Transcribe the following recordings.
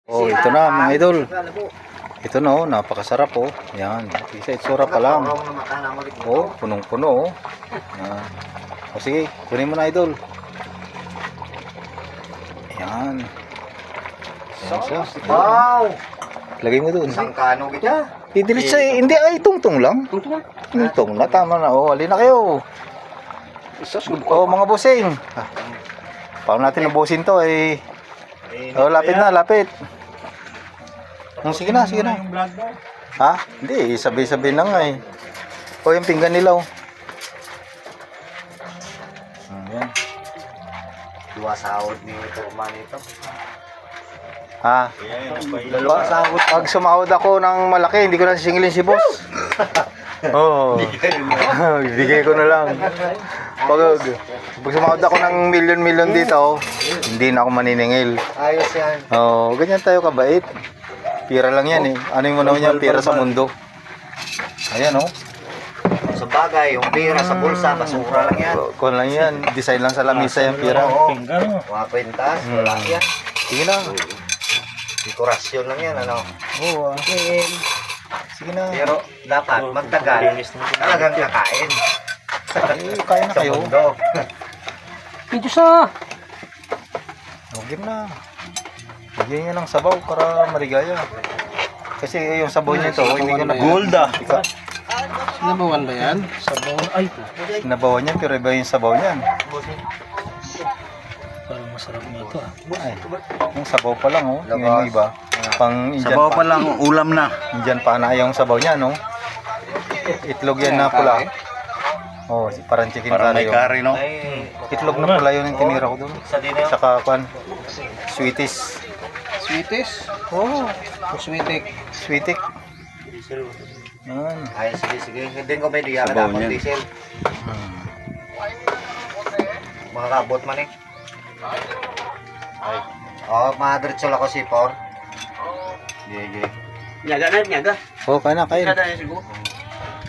Oh, ito na mga idol. Ito na oh, napakasarap oh. Yan, isa itsura pa lang. Oh, punong-puno oh. Yan. O sige, kunin mo na idol. Yan. Yan siya. Wow! Lagay mo doon. Sangkano kita? Idilit sa, hindi ay tungtong lang. Tungtong na, tama na. Oh, alin na kayo. Oh, mga bossing. Ah, paano natin ubusin to eh. Oh, lapit na, lapit. Sige na, sige na. Ha? Hindi, sabi-sabi na nga eh. O, yung pinggan nila oh. Ayan. Dua sahod ni ito, manito. Ha? Dalawa sahod. Pag sumahod ako ng malaki, hindi ko na sisingilin si boss. Oo. Ibigay ko na lang. Pag sumahod ako ng milyon-milyon dito, hindi na ako maniningil. Ayos yan. Oo, ganyan tayo kabait. Pira lang yan eh. Ano yung manaw niya? Pira sa mundo. Ayan oh. Sa bagay, yung pera sa bulsa, basura lang yan. Kung lang yan, design lang sa lamisa yung pira. Oo. Mga kwentas, wala yan. Sige na. Dekorasyon lang yan, ano. Oo, sige na. Pero dapat magtagal, talagang kakain. Eh, kaya na Sa kayo. mundo. Medyo sa Huwag na. Lagyan niya ng sabaw para maligaya. Kasi yung sabaw niya ito, hindi ko na... Golda. Sinabawan ba yan? Sabawan. Ay, Sinabawan niya, pero iba yung sabaw niyan. parang masarap na ito ah. Ay, yung sabaw pa lang oh. Tingnan yung iba. Pang Indian Sabaw pa lang, ulam na. Indian pa na yung sabaw niya, no? Itlog yan na pula. Oh, parang chicken Parang may curry. curry, no? Ay, Itlog na pula yun yung tinira ko doon. sa din yun. Saka kwan, sweeties. Sweeties? Oh, O sweetik? sweetik. Yan. Ay, sige, sige. Hindi ko may diya ka Sabaw dapat niyan. diesel. Mga kabot man eh. Ay. Oh, madiretso lang ako si Por. Gigi. Nyaga na, nyaga. Oh, kaya na, kain. Nyaga na siguro.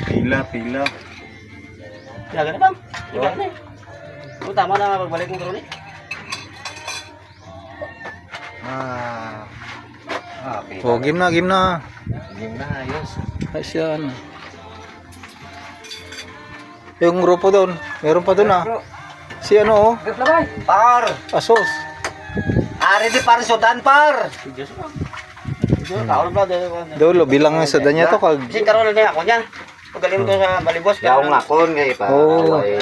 Pila, pila. Nyaga na bang? Nyaga na eh. O tama na magbalik mo karon eh. Okay. Oh, game na, game na. Game na, ayos. Ayos yan. Yung grupo doon, meron pa doon ah. Si ano oh, Par! Asos. Ari di par sudan par! Kaon ba dito? Dolo, bilang nga sa danya to kag... Si karon na ako niya. Pagaling ko sa balibos Yaong lakon kay pa. Oh. Ay,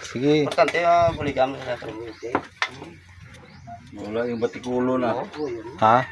Sige. Importante buligam sa trabaho. Wala yung batikulo na. Ha?